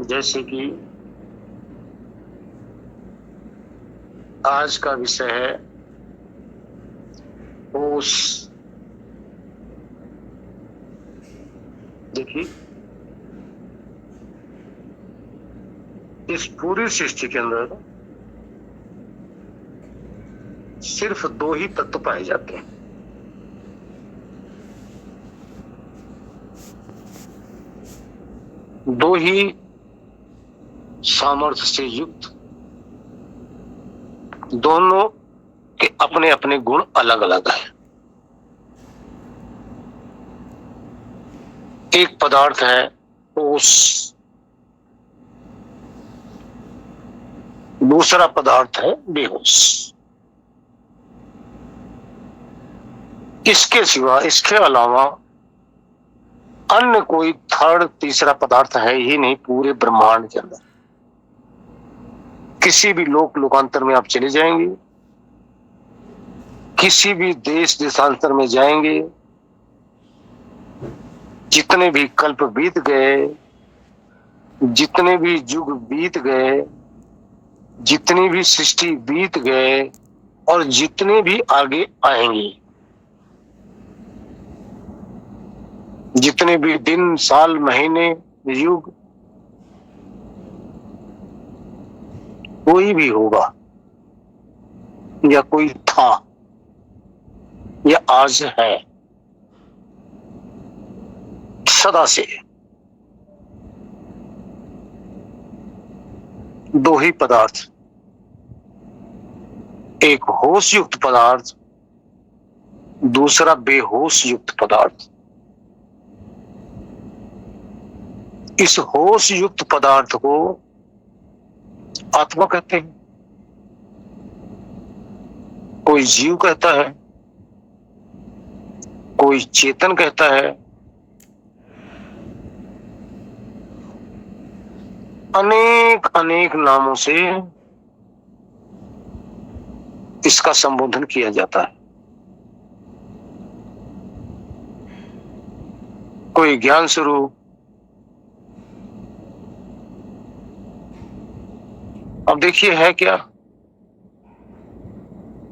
जैसे कि आज का विषय है होश। देखिए, इस पूरी सृष्टि के अंदर सिर्फ दो ही तत्व पाए जाते हैं। दो ही सामर्थ्य से युक्त, दोनों के अपने अपने गुण अलग अलग हैं। एक पदार्थ है होश, दूसरा पदार्थ है बेहोश। इसके सिवा, इसके अलावा अन्य कोई थर्ड तीसरा पदार्थ है ही नहीं पूरे ब्रह्मांड के अंदर। किसी भी लोकांतर में आप चले जाएंगे, किसी भी देश देशांतर में जाएंगे, जितने भी कल्प बीत गए, जितने भी युग बीत गए, जितनी भी सृष्टि बीत गए और जितने भी आगे आएंगे, जितने भी दिन साल महीने युग कोई भी होगा या कोई था या आज है, सदा से दो ही पदार्थ, एक होश युक्त पदार्थ, दूसरा बेहोश युक्त पदार्थ। इस होश युक्त पदार्थ को आत्मा कहते हैं, कोई जीव कहता है, कोई चेतन कहता है, अनेक अनेक नामों से इसका संबोधन किया जाता है। कोई ज्ञान स्वरूप, अब देखिए है क्या,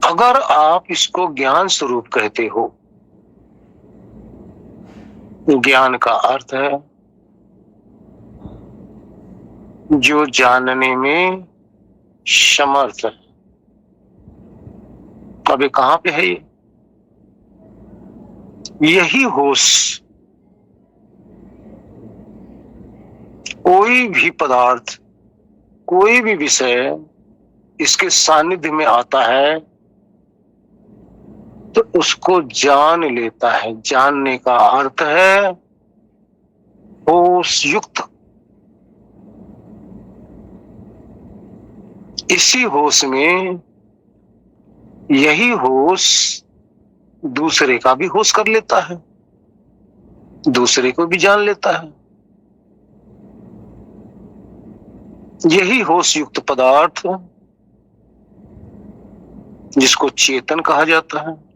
अगर आप इसको ज्ञान स्वरूप कहते हो, ज्ञान का अर्थ है जो जानने में समर्थ है। अब ये कहां पे है? यही होश कोई भी पदार्थ, कोई भी विषय इसके सानिध्य में आता है तो उसको जान लेता है। जानने का अर्थ है होश युक्त। इसी होश में, यही होश दूसरे का भी होश कर लेता है, दूसरे को भी जान लेता है। यही होश युक्त पदार्थ जिसको चेतन कहा जाता है।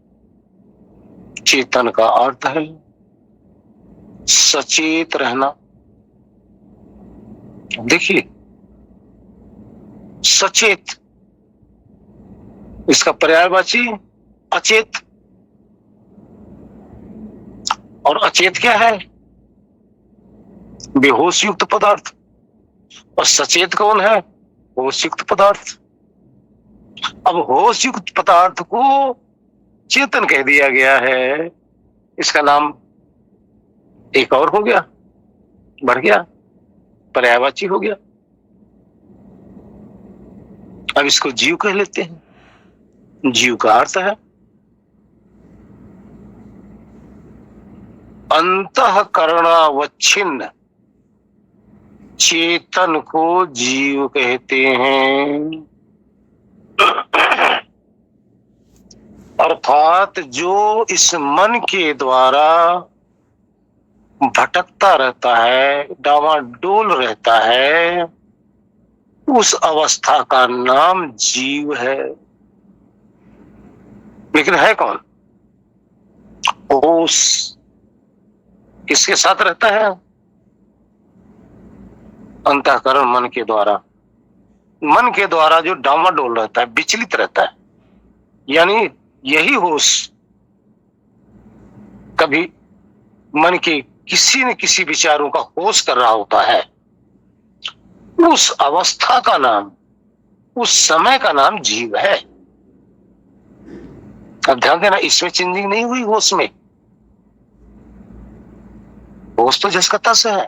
चेतन का अर्थ है सचेत रहना। देखिए, सचेत, इसका पर्यायवाची अचेत। और अचेत क्या है? बेहोश युक्त पदार्थ। और सचेत कौन है? होश युक्त पदार्थ। अब होश युक्त पदार्थ को चेतन कह दिया गया है, इसका नाम एक और हो गया, बढ़ गया, पर्यायवाची हो गया। अब इसको जीव कह लेते हैं। जीव का अर्थ है अंतःकरणावच्छिन्न। चेतन को जीव कहते हैं। अर्थात जो इस मन के द्वारा भटकता रहता है, डावाडोल रहता है, उस अवस्था का नाम जीव है। लेकिन है कौन? होश। किसके साथ रहता है? अंतःकरण मन के द्वारा जो डामाडोल रहता है, विचलित रहता है, यानी यही होश कभी मन के किसी न किसी विचारों का होश कर रहा होता है, उस अवस्था का नाम, उस समय का नाम जीव है। अब ध्यान देना, इसमें चेंजिंग नहीं हुई होश में, होश तो जस का तस है।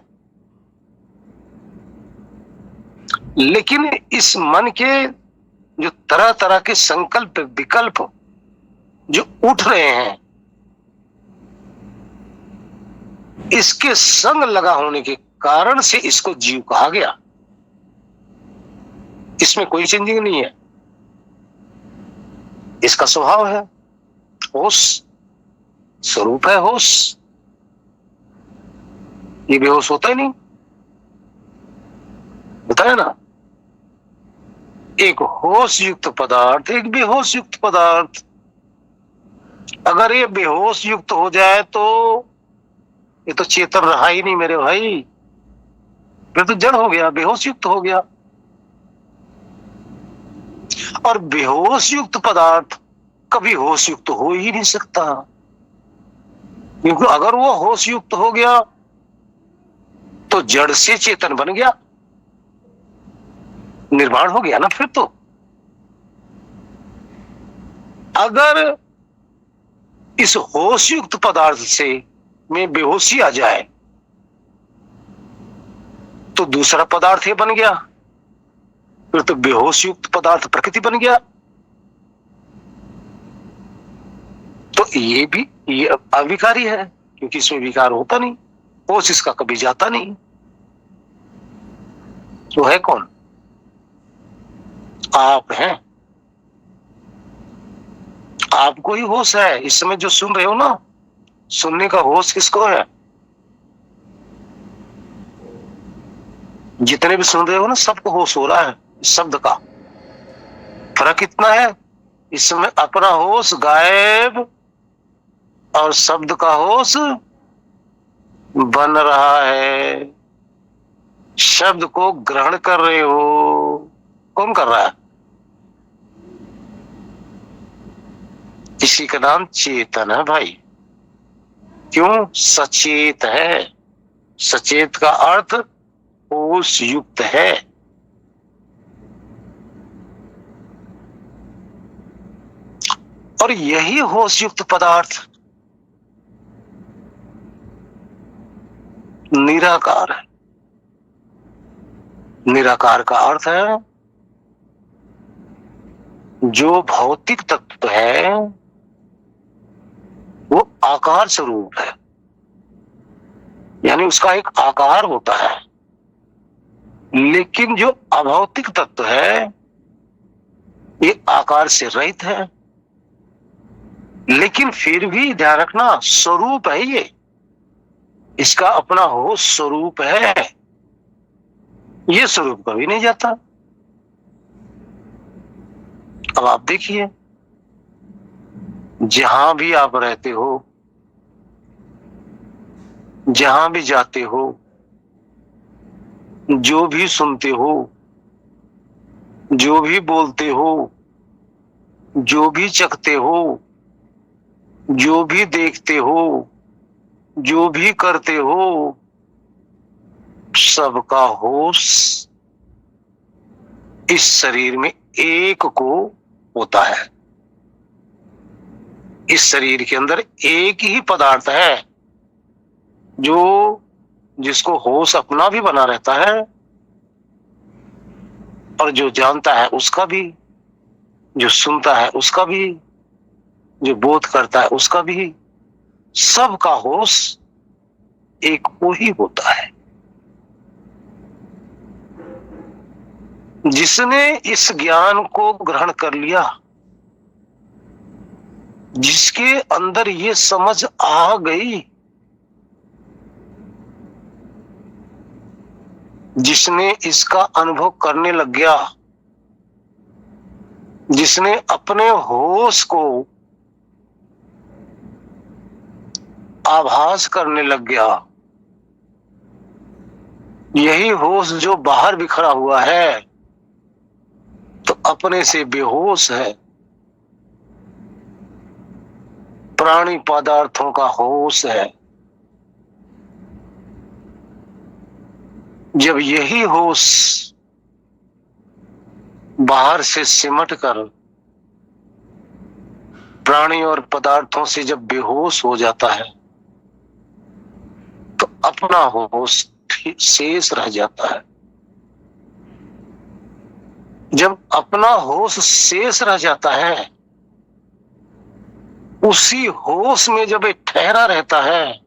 लेकिन इस मन के जो तरह तरह के संकल्प विकल्प जो उठ रहे हैं, इसके संग लगा होने के कारण से इसको जीव कहा गया। इसमें कोई चेंजिंग नहीं है, इसका स्वभाव है, होश स्वरूप है होश। ये बेहोश होता ही नहीं, बताया ना, एक होश युक्त पदार्थ, एक बेहोश युक्त पदार्थ। अगर ये बेहोश युक्त हो जाए तो ये तो चेतन रहा ही नहीं मेरे भाई, फिर तो जड़ हो गया, बेहोश युक्त हो गया। और बेहोश युक्त पदार्थ कभी होश युक्त हो ही नहीं सकता, क्योंकि अगर वो होश युक्त हो गया तो जड़ से चेतन बन गया, निर्माण हो गया ना। फिर तो अगर इस होश युक्त पदार्थ से में बेहोशी आ जाए तो दूसरा पदार्थ ये बन गया, फिर तो बेहोश युक्त पदार्थ प्रकृति बन गया। तो ये अविकारी है, क्योंकि इसमें विकार होता नहीं, होश इसका कभी जाता नहीं। तो है कौन? आप हैं, आपको ही होश है। इस समय जो सुन रहे हो ना, सुनने का होश किसको है? जितने भी सुन रहे हो ना, सबको होश हो रहा है। शब्द का फर्क इतना है, इस समय अपना होश गायब और शब्द का होश बन रहा है। शब्द को ग्रहण कर रहे हो, कौन कर रहा है? इसी का नाम चेतन है भाई। क्यों? सचेत है। सचेत का अर्थ होश युक्त है। और यही होश युक्त पदार्थ निराकार है। निराकार का अर्थ है जो भौतिक तत्व है वो आकार स्वरूप है, यानी उसका एक आकार होता है। लेकिन जो अभौतिक तत्व है ये आकार से रहित है, लेकिन फिर भी ध्यान रखना स्वरूप है ये, इसका अपना होश स्वरूप है। ये स्वरूप कभी नहीं जाता। अब आप देखिए, जहां भी आप रहते हो, जहां भी जाते हो, जो भी सुनते हो, जो भी बोलते हो, जो भी चखते हो, जो भी देखते हो, जो भी करते हो, सबका होश इस शरीर में एक को होता है। इस शरीर के अंदर एक ही पदार्थ है जो जिसको होश अपना भी बना रहता है और जो जानता है उसका भी, जो सुनता है उसका भी, जो बोध करता है उसका भी। सबका होश एक को ही होता है। जिसने इस ज्ञान को ग्रहण कर लिया, जिसके अंदर ये समझ आ गई, जिसने इसका अनुभव करने लग गया, जिसने अपने होश को आभास करने लग गया, यही होश जो बाहर बिखरा हुआ है तो अपने से बेहोश है। प्राणी पदार्थों का होश है। जब यही होश बाहर से सिमट कर प्राणी और पदार्थों से जब बेहोश हो जाता है तो अपना होश शेष रह जाता है। जब अपना होश शेष रह जाता है, उसी होश में जब ये ठहरा रहता है,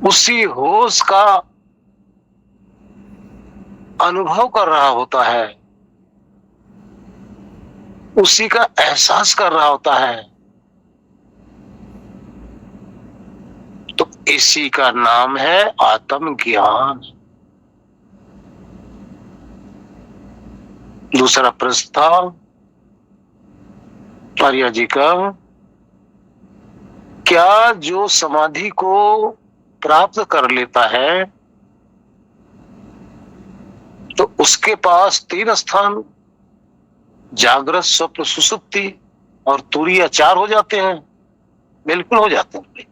उसी होश का अनुभव कर रहा होता है, उसी का एहसास कर रहा होता है, तो इसी का नाम है आत्मज्ञान। दूसरा प्रस्ताव आर्या जी का, क्या जो समाधि को प्राप्त कर लेता है तो उसके पास 3 स्थान जागृत, स्वप्न, सुषुप्ति और तुरीय 4 हो जाते हैं? बिल्कुल हो जाते हैं।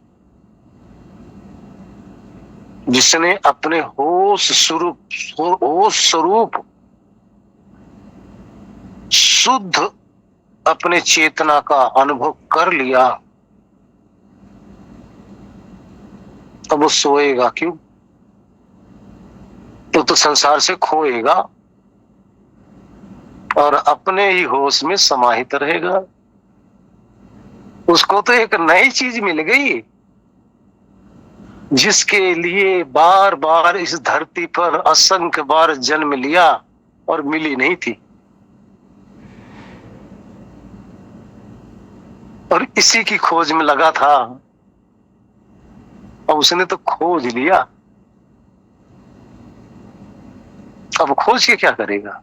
जिसने अपने होश स्वरूप शुद्ध अपने चेतना का अनुभव कर लिया, अब वो सोएगा क्यों? तो संसार से खोएगा और अपने ही होश में समाहित रहेगा। उसको तो एक नई चीज मिल गई जिसके लिए बार बार इस धरती पर असंख्य बार जन्म लिया और मिली नहीं थी, और इसी की खोज में लगा था और उसने तो खोज लिया। अब खोज के क्या करेगा?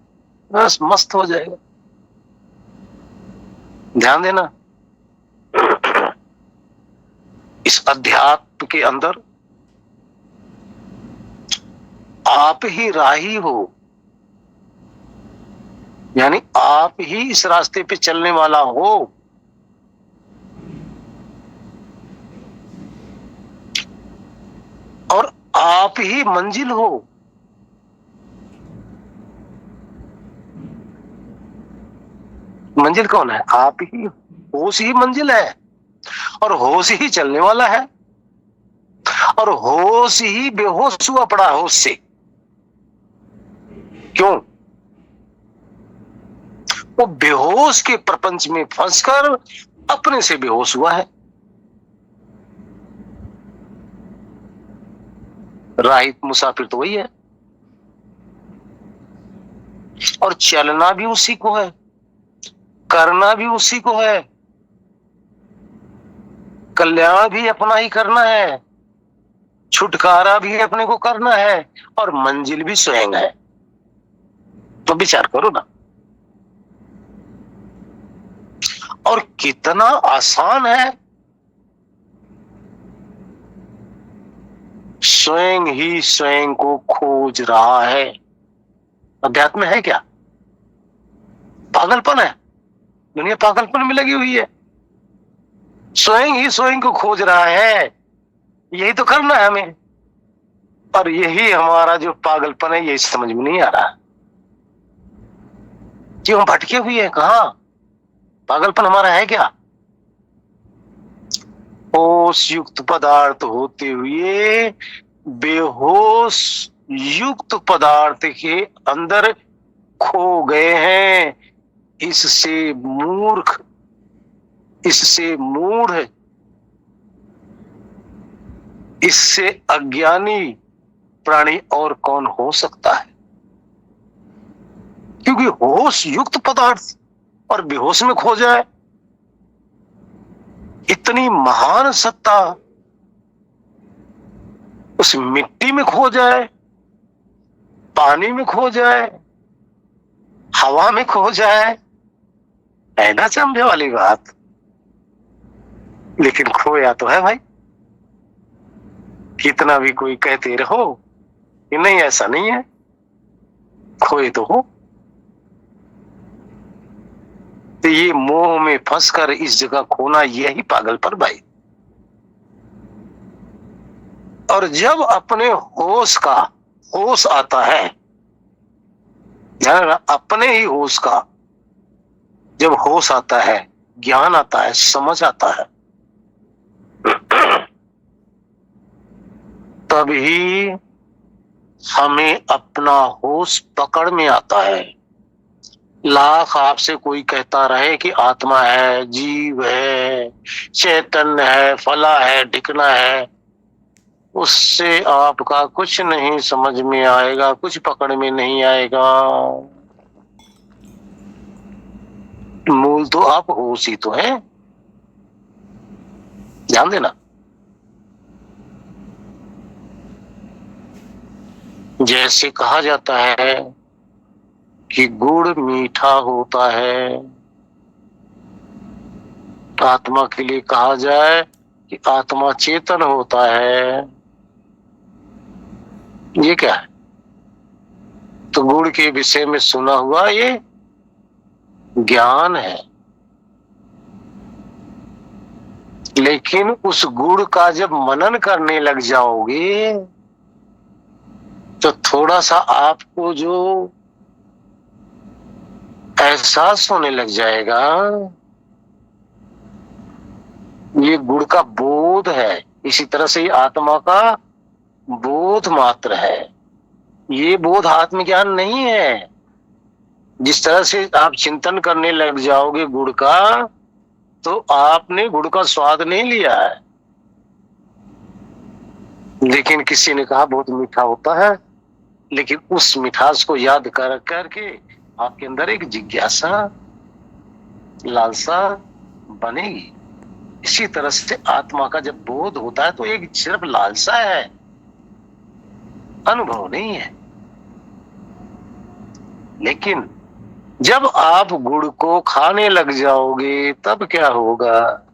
बस मस्त हो जाएगा। ध्यान देना, इस अध्यात्म के अंदर आप ही राही हो, यानी आप ही इस रास्ते पे चलने वाला हो। और आप ही मंजिल हो। मंजिल कौन है? आप ही। होश ही मंजिल है और होश ही चलने वाला है, और होश ही बेहोश हुआ पड़ा होश से। क्यों? वो बेहोश के प्रपंच में फंसकर अपने से बेहोश हुआ है। राहित मुसाफिर तो वही है, और चलना भी उसी को है, करना भी उसी को है, कल्याण भी अपना ही करना है, छुटकारा भी अपने को करना है, और मंजिल भी स्वयं है। तो विचार करो ना, और कितना आसान है। स्वयं ही स्वयं को खोज रहा है। अध्यात्म है क्या? पागलपन है। दुनिया पागलपन में लगी हुई है। स्वयं ही स्वयं को खोज रहा है, यही तो करना है हमें। और यही हमारा जो पागलपन है, यही समझ में नहीं आ रहा कि हम भटके हुए हैं। कहां? पागलपन हमारा है क्या? होश युक्त पदार्थ होते हुए बेहोश युक्त पदार्थ के अंदर खो गए हैं। इससे मूर्ख, इससे मूढ़, इससे अज्ञानी प्राणी और कौन हो सकता है? क्योंकि होश युक्त पदार्थ और बेहोश में खो जाए, इतनी महान सत्ता उस मिट्टी में खो जाए, पानी में खो जाए, हवा में खो जाए, है ना समझे वाली बात। लेकिन खोया तो है भाई। कितना भी कोई कहते रहो कि नहीं ऐसा नहीं है, खोए तो हो। तो ये मोह में फंसकर इस जगह खोना, यही पागलपन भाई। और जब अपने होश आता है, ध्यान रखना, अपने ही होश का जब होश आता है, ज्ञान आता है, समझ आता है, तभी हमें अपना होश पकड़ में आता है। लाख आपसे कोई कहता रहे कि आत्मा है, जीव है, चैतन्य है, फला है, ढिकना है, उससे आपका कुछ नहीं समझ में आएगा, कुछ पकड़ में नहीं आएगा। मूल तो आप होश ही तो है, ध्यान देना। जैसे कहा जाता है कि गुड़ मीठा होता है, आत्मा के लिए कहा जाए कि आत्मा चेतन होता है, ये क्या है? तो गुड़ के विषय में सुना हुआ ये ज्ञान है, लेकिन उस गुड़ का जब मनन करने लग जाओगे तो थोड़ा सा आपको जो एहसास होने लग जाएगा, ये गुड़ का बोध है। इसी तरह से ये आत्मा का बोध मात्र है, ये बोध आत्मज्ञान नहीं है। जिस तरह से आप चिंतन करने लग जाओगे गुड़ का, तो आपने गुड़ का स्वाद नहीं लिया है, लेकिन किसी ने कहा बहुत मीठा होता है, लेकिन उस मिठास को याद कर करके आपके अंदर एक जिज्ञासा, लालसा बनेगी। इसी तरह से आत्मा का जब बोध होता है तो एक सिर्फ लालसा है, अनुभव नहीं है। लेकिन जब आप गुड़ को खाने लग जाओगे तब क्या होगा?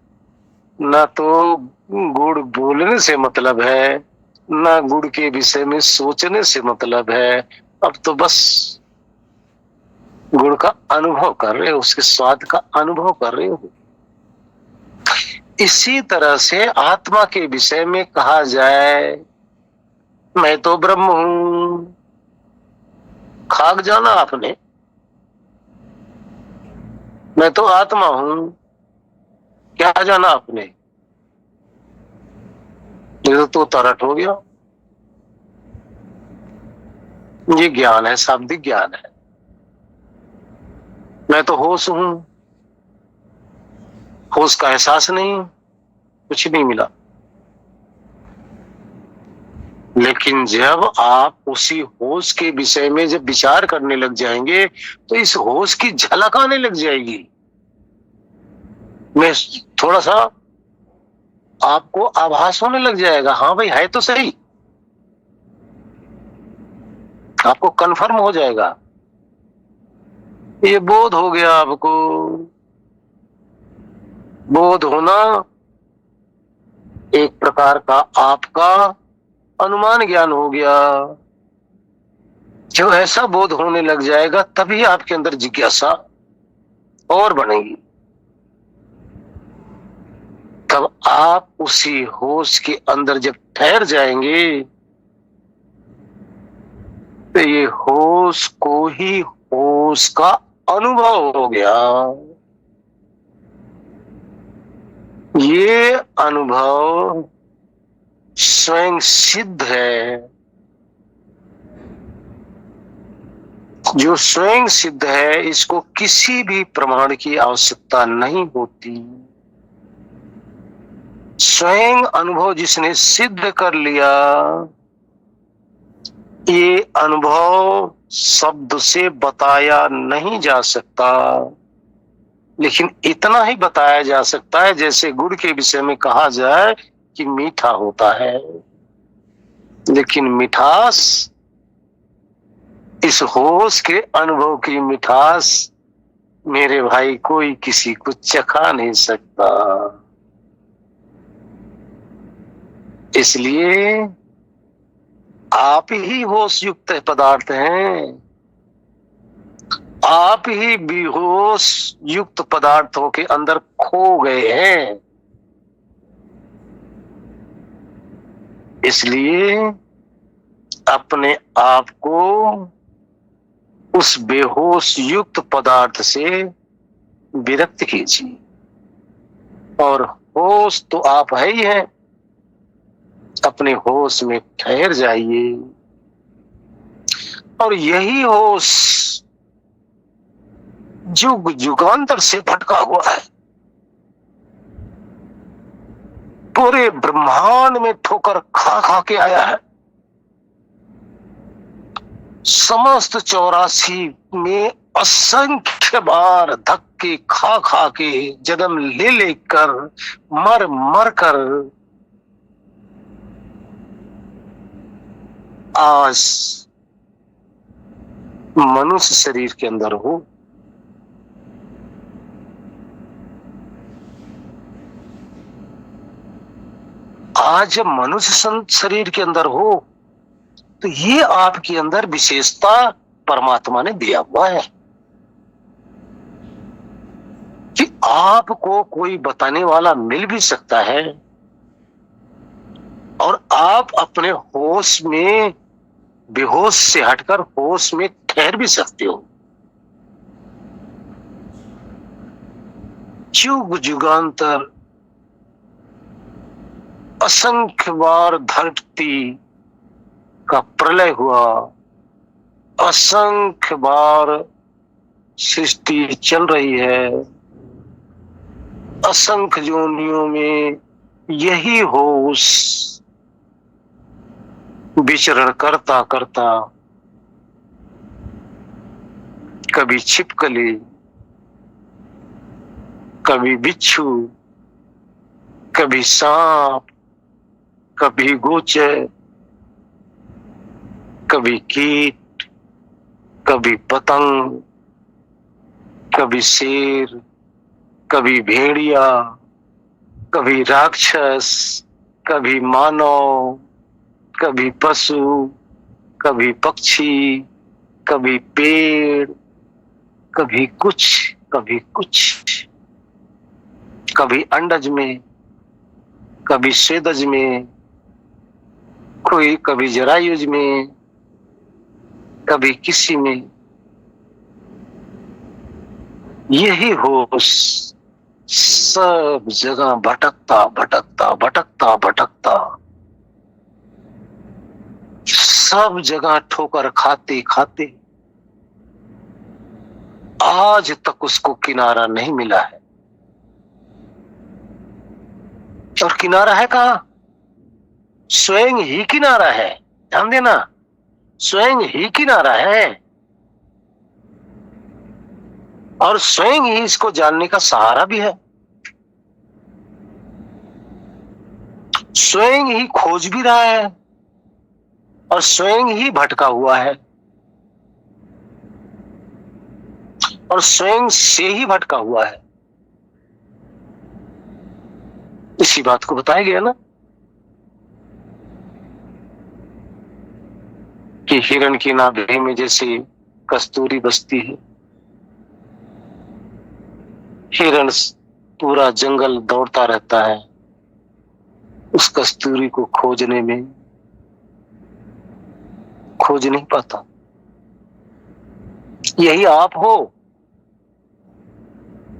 ना तो गुड़ बोलने से मतलब है, ना गुड़ के विषय में सोचने से मतलब है, अब तो बस गुड़ का अनुभव कर रहे हो, उसके स्वाद का अनुभव कर रहे हो। इसी तरह से आत्मा के विषय में कहा जाए मैं तो ब्रह्म हूं, खाक जाना आपने, मैं तो आत्मा हूं, क्या जाना आपने? ये तो तरट हो गया। ये ज्ञान है, शाब्दिक ज्ञान है। मैं तो होश हूं, होश का एहसास नहीं, कुछ नहीं मिला। लेकिन जब आप उसी होश के विषय में जब विचार करने लग जाएंगे तो इस होश की झलक आने लग जाएगी। मैं थोड़ा सा आपको आभास होने लग जाएगा, हाँ भाई है तो सही, आपको कंफर्म हो जाएगा, ये बोध हो गया। आपको बोध होना एक प्रकार का आपका अनुमान ज्ञान हो गया। जो ऐसा बोध होने लग जाएगा तभी आपके अंदर जिज्ञासा और बढ़ेगी। तब आप उसी होश के अंदर जब ठहर जाएंगे तो ये होश को ही होश का अनुभव हो गया। ये अनुभव स्वयं सिद्ध है। जो स्वयं सिद्ध है इसको किसी भी प्रमाण की आवश्यकता नहीं होती। स्वयं अनुभव जिसने सिद्ध कर लिया, ये अनुभव शब्द से बताया नहीं जा सकता, लेकिन इतना ही बताया जा सकता है जैसे गुड़ के विषय में कहा जाए कि मीठा होता है। लेकिन मिठास, इस होश के अनुभव की मिठास मेरे भाई कोई किसी को चखा नहीं सकता। इसलिए आप ही होश युक्त पदार्थ हैं, आप ही बेहोश युक्त पदार्थों के अंदर खो गए हैं। इसलिए अपने आप को उस बेहोश युक्त पदार्थ से विरक्त कीजिए, और होश तो आप है ही है, अपने होश में ठहर जाइए। और यही होश युग युगांतर से भटका हुआ है, पूरे ब्रह्मांड में ठोकर खा खा के आया है। समस्त 84 में असंख्य बार धक्के खा खा के, जन्म ले लेकर, मर मर कर आज मनुष्य शरीर के अंदर हो। आज जब मनुष्य शरीर के अंदर हो तो ये आपके अंदर विशेषता परमात्मा ने दिया हुआ है कि आपको कोई बताने वाला मिल भी सकता है, और आप अपने होश में बेहोश से हटकर होश में ठहर भी सकते हो। युग युगांतर असंख्य बार धरती का प्रलय हुआ, असंख्य बार सृष्टि चल रही है, असंख्य योनियों में यही होश विचरण करता करता कभी छिपकली, कभी बिच्छू, कभी सांप, कभी गोचर, कभी कीट, कभी पतंग, कभी शेर, कभी भेड़िया, कभी राक्षस, कभी मानव, कभी पशु, कभी पक्षी, कभी पेड़, कभी कुछ, कभी कुछ, कभी अंडज में, कभी स्वेदज में, कोई कभी जरायुज में, कभी किसी में। यही होश सब जगह भटकता भटकता भटकता भटकता, सब जगह ठोकर खाते खाते आज तक उसको किनारा नहीं मिला है। और किनारा है कहां? स्वयं ही किनारा है। ध्यान देना, स्वयं ही किनारा है, और स्वयं ही इसको जानने का सहारा भी है, स्वयं ही खोज भी रहा है, और स्वयं ही भटका हुआ है, और स्वयं से ही भटका हुआ है। इसी बात को बताया गया ना कि हिरण की नाभि में जैसे कस्तूरी बसती है, हिरण पूरा जंगल दौड़ता रहता है उस कस्तूरी को खोजने में, खोज नहीं पाता। यही आप हो,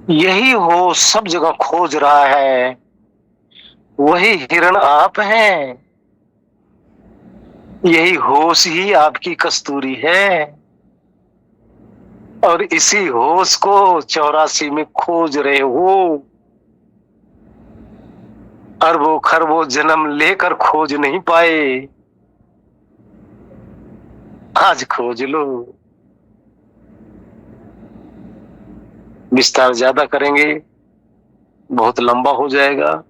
यही हो सब जगह खोज रहा है, वही हिरण आप हैं, यही होश ही आपकी कस्तूरी है, और इसी होश को 84 में खोज रहे हो। अरबों खरबों जन्म लेकर खोज नहीं पाए, आज खोज लो। विस्तार ज्यादा करेंगे बहुत लंबा हो जाएगा,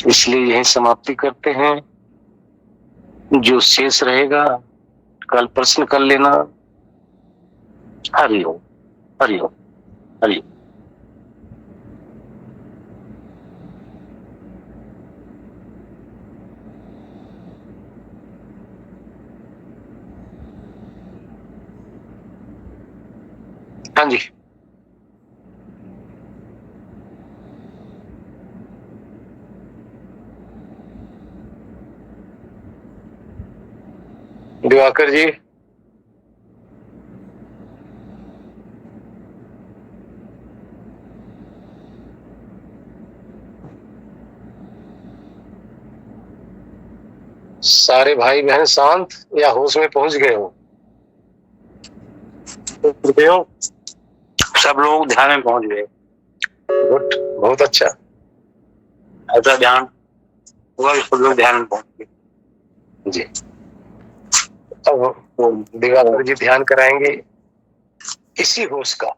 इसलिए यही समाप्ति करते हैं। जो शेष रहेगा कल प्रश्न कर लेना। हरिओम, हरिओम, हरिओम। हाँ जी। दिवाकर जी, सारे भाई बहन शांत या होश में पहुंच गए हो? सब लोग ध्यान में पहुंच गए। गुड, बहुत अच्छा। ऐसा ध्यान हुआ कि सब लोग ध्यान में पहुंच गए जी। अब दिवाकर जी ध्यान कराएंगे इसी होश का।